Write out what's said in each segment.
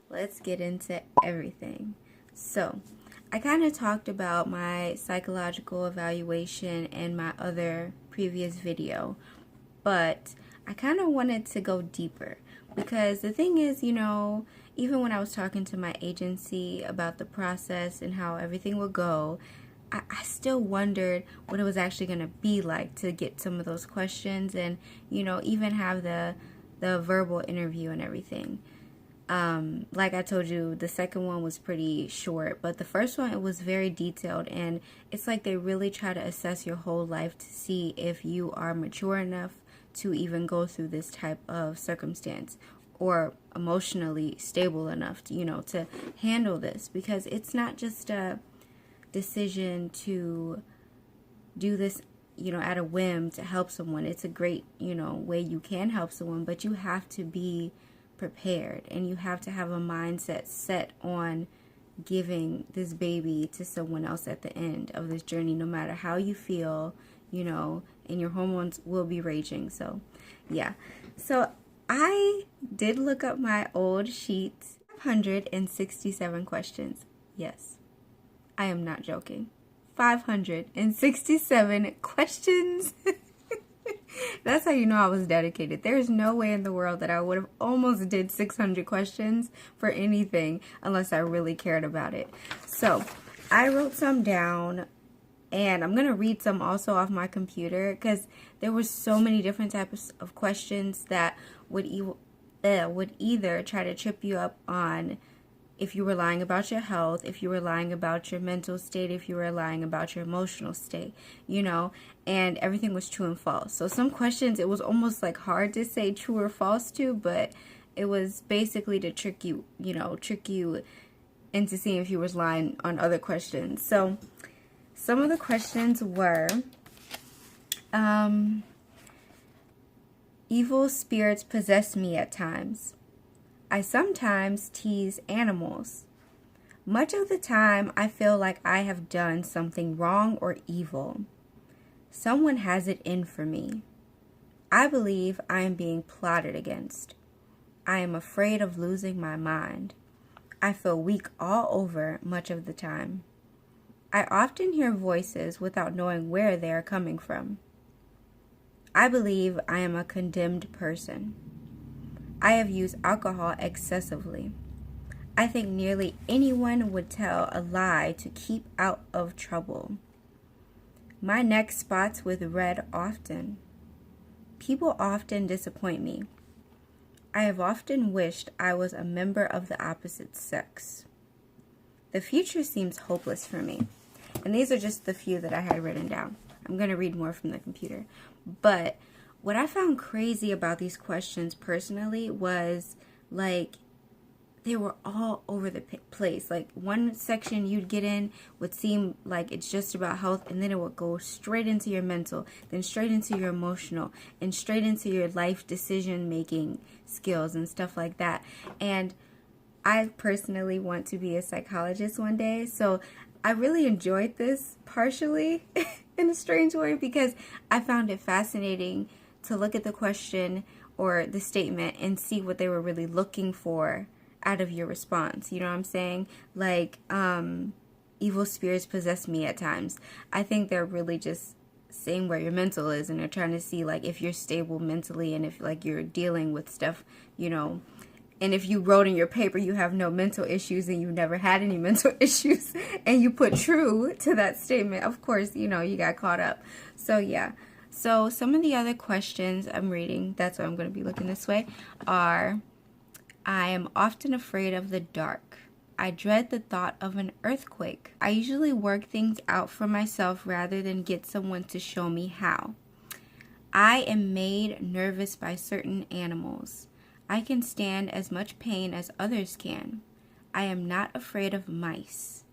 let's get into everything. So, I kind of talked about my psychological evaluation in my other previous video, but I kind of wanted to go deeper because the thing is, even when I was talking to my agency about the process and how everything would go, I still wondered what it was actually going to be like to get some of those questions and, even have the verbal interview and everything. Like I told you, the second one was pretty short, but the first one, it was very detailed, and it's like they really try to assess your whole life to see if you are mature enough to even go through this type of circumstance or emotionally stable enough to, to handle this, because it's not just a decision to do this at a whim to help someone. It's a great way you can help someone, but you have to be prepared and you have to have a mindset set on giving this baby to someone else at the end of this journey, no matter how you feel, and your hormones will be raging. So yeah, so I did look up my old sheets. 567 questions. Yes, I am not joking. 567 questions. That's how you know I was dedicated. There's no way in the world that I would have almost did 600 questions for anything unless I really cared about it. So I wrote some down, and I'm going to read some also off my computer because there were so many different types of questions that would either try to trip you up on if you were lying about your health, if you were lying about your mental state, if you were lying about your emotional state, and everything was true and false. So some questions, it was almost like hard to say true or false to, but it was basically to trick you into seeing if you was lying on other questions. So some of the questions were, evil spirits possess me at times. I sometimes tease animals. Much of the time, I feel like I have done something wrong or evil. Someone has it in for me. I believe I am being plotted against. I am afraid of losing my mind. I feel weak all over much of the time. I often hear voices without knowing where they are coming from. I believe I am a condemned person. I have used alcohol excessively. I think nearly anyone would tell a lie to keep out of trouble. My neck spots with red often. People often disappoint me. I have often wished I was a member of the opposite sex. The future seems hopeless for me. And these are just the few that I had written down. I'm going to read more from the computer. But what I found crazy about these questions personally was, like, they were all over the place. Like, one section you'd get in would seem like it's just about health, and then it would go straight into your mental, then straight into your emotional, and straight into your life decision-making skills and stuff like that. And I personally want to be a psychologist one day, so I really enjoyed this partially in a strange way because I found it fascinating to look at the question or the statement and see what they were really looking for out of your response. You know what I'm saying? Like, evil spirits possess me at times. I think they're really just saying where your mental is, and they're trying to see, like, if you're stable mentally and if, like, you're dealing with stuff, and if you wrote in your paper you have no mental issues and you never had any mental issues and you put true to that statement, of course, you got caught up. So, yeah. So some of the other questions I'm reading, that's why I'm going to be looking this way, are: I am often afraid of the dark. I dread the thought of an earthquake. I usually work things out for myself rather than get someone to show me how. I am made nervous by certain animals. I can stand as much pain as others can. I am not afraid of mice.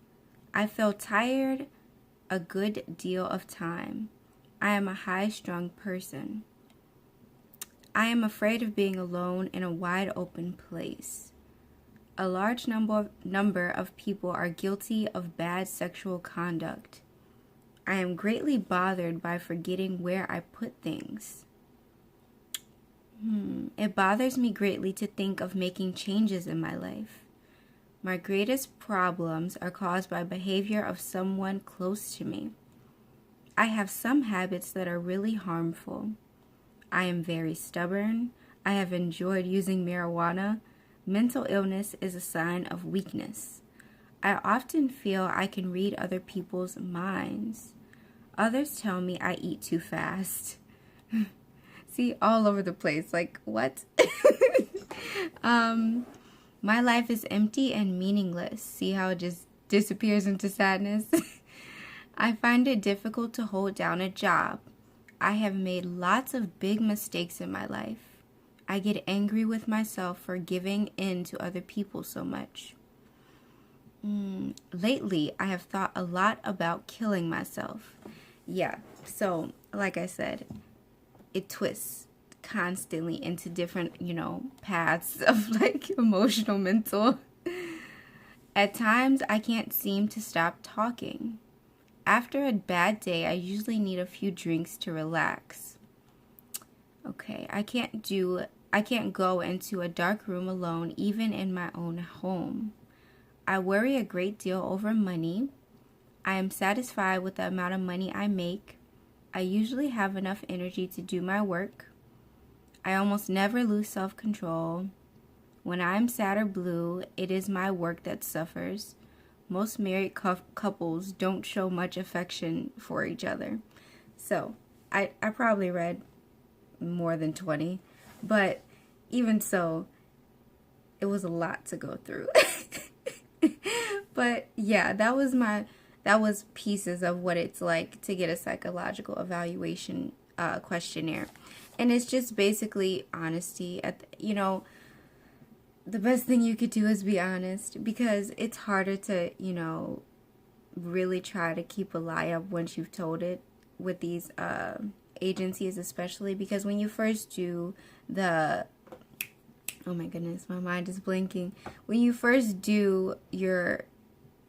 I feel tired a good deal of time. I am a high-strung person. I am afraid of being alone in a wide open place. A large number of people are guilty of bad sexual conduct. I am greatly bothered by forgetting where I put things. It bothers me greatly to think of making changes in my life. My greatest problems are caused by behavior of someone close to me. I have some habits that are really harmful. I am very stubborn. I have enjoyed using marijuana. Mental illness is a sign of weakness. I often feel I can read other people's minds. Others tell me I eat too fast. See, all over the place. Like, what? My life is empty and meaningless. See how it just disappears into sadness? I find it difficult to hold down a job. I have made lots of big mistakes in my life. I get angry with myself for giving in to other people so much. Lately, I have thought a lot about killing myself. Yeah, so like I said, it twists constantly into different, paths of like emotional, mental. At times, I can't seem to stop talking. After a bad day, I usually need a few drinks to relax. Okay, I can't go into a dark room alone, even in my own home. I worry a great deal over money. I am satisfied with the amount of money I make. I usually have enough energy to do my work. I almost never lose self-control. When I am sad or blue, it is my work that suffers. Most married couples don't show much affection for each other. So, I probably read more than 20, but even so, it was a lot to go through. But yeah, that was pieces of what it's like to get a psychological evaluation questionnaire. And it's just basically honesty. The best thing you could do is be honest, because it's harder to, really try to keep a lie up once you've told it with these agencies, especially because when you first do oh my goodness, my mind is blinking. When you first do your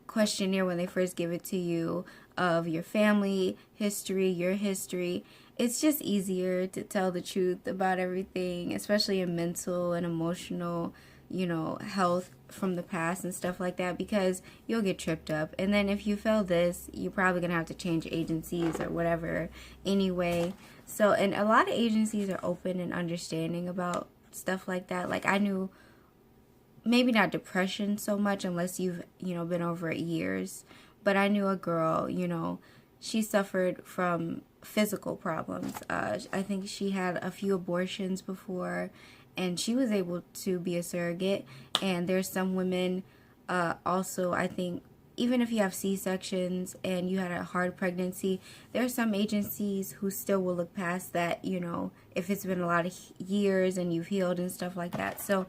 questionnaire, when they first give it to you, of your family history, your history, it's just easier to tell the truth about everything, especially in mental and emotional, health from the past and stuff like that, because you'll get tripped up. And then if you fail this, you're probably going to have to change agencies or whatever anyway. So, and a lot of agencies are open and understanding about stuff like that. Like, I knew, maybe not depression so much unless you've, been over years, but I knew a girl, she suffered from physical problems. I think she had a few abortions before, and she was able to be a surrogate. And there's some women also, I think, even if you have C-sections and you had a hard pregnancy, there are some agencies who still will look past that, if it's been a lot of years and you've healed and stuff like that. So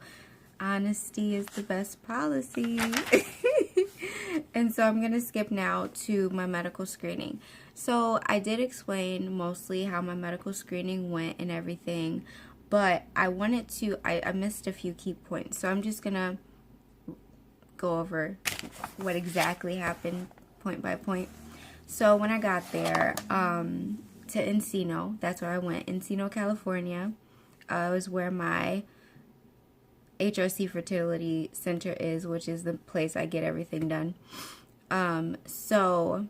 honesty is the best policy. And so I'm going to skip now to my medical screening. So I did explain mostly how my medical screening went and everything, but I missed a few key points. So I'm just going to go over what exactly happened point by point. So when I got there to Encino, that's where I went, Encino, California, was where my HRC Fertility Center is, which is the place I get everything done. So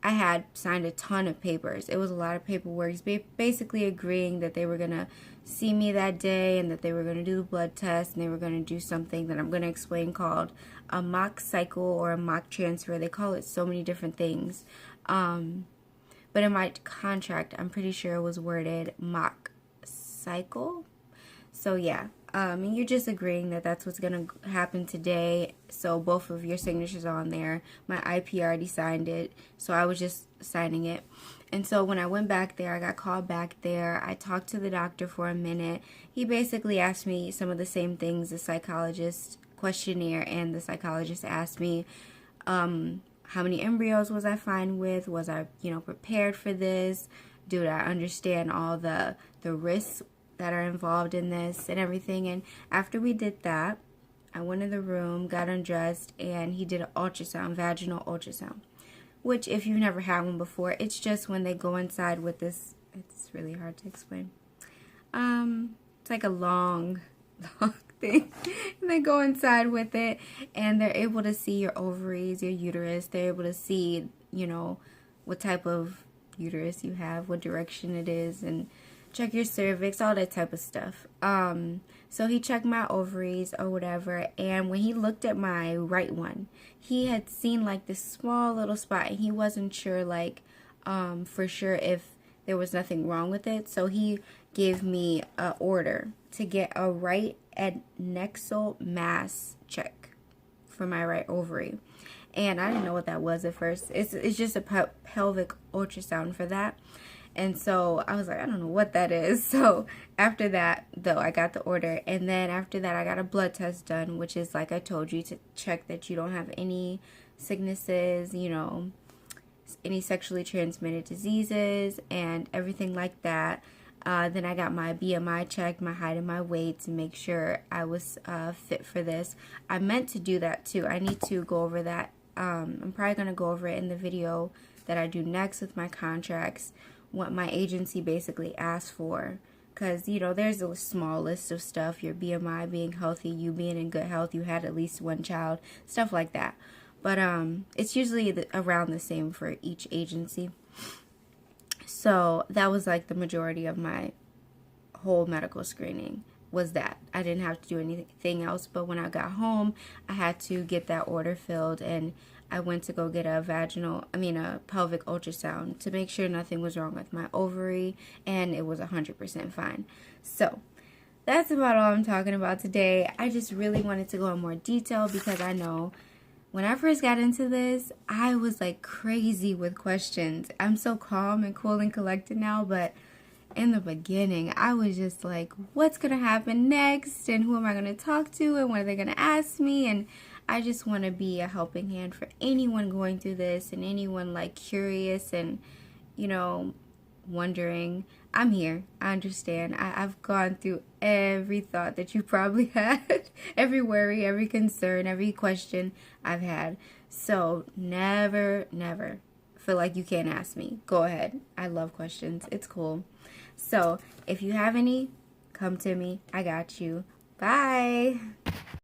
I had signed a ton of papers. It was a lot of paperwork, basically agreeing that they were going to see me that day and that they were going to do the blood test and they were going to do something that I'm going to explain called a mock cycle or a mock transfer. They call it so many different things. But in my contract, I'm pretty sure it was worded mock cycle. So yeah, and you're just agreeing that that's what's going to happen today. So both of your signatures are on there. My IP already signed it, so I was just signing it. And so when I went back there, I got called back there. I talked to the doctor for a minute. He basically asked me some of the same things the psychologist questionnaire, and the psychologist asked me, how many embryos was I fine with? Was I, prepared for this? Did I understand all the risks that are involved in this and everything? And after we did that, I went in the room, got undressed, and he did an ultrasound, vaginal ultrasound, which if you've never had one before, it's just when they go inside with this, it's really hard to explain. It's like a long thing. And they go inside with it, and they're able to see your ovaries, your uterus. They're able to see, you know, what type of uterus you have, what direction it is, and check your cervix, all that type of stuff. So he checked my ovaries or whatever, and when he looked at my right one, he had seen like this small little spot, and he wasn't sure, like, for sure if there was nothing wrong with it. So he gave me an order to get a right adnexal mass check for my right ovary. And I didn't know what that was at first. It's just a pelvic ultrasound for that. And so I was like, I don't know what that is. So after that, though, I got the order. And then after that, I got a blood test done, which is, like I told you, to check that you don't have any sicknesses, you know, any sexually transmitted diseases and everything like that. Then I got my BMI checked, my height and my weight, to make sure I was fit for this. I meant to do that too. I need to go over that. I'm probably going to go over it in the video that I do next with my contracts, what my agency basically asked for. Because, you know, there's a small list of stuff. Your BMI being healthy, you being in good health, you had at least one child, stuff like that. But it's usually around the same for each agency. So that was like the majority of my whole medical screening was that. I didn't have to do anything else. But when I got home, I had to get that order filled, and I went to go get a pelvic ultrasound to make sure nothing was wrong with my ovary, and it was 100% fine. So that's about all I'm talking about today. I just really wanted to go in more detail because I know when I first got into this, I was like crazy with questions. I'm so calm and cool and collected now, but in the beginning, I was just like, what's going to happen next? And who am I going to talk to? And what are they going to ask me? And I just want to be a helping hand for anyone going through this and anyone like curious and, you know, wondering. I'm here. I understand. I've gone through every thought that you probably had, every worry, every concern, every question I've had. So never feel like you can't ask me. Go ahead. I love questions. It's cool. So if you have any, come to me. I got you. Bye.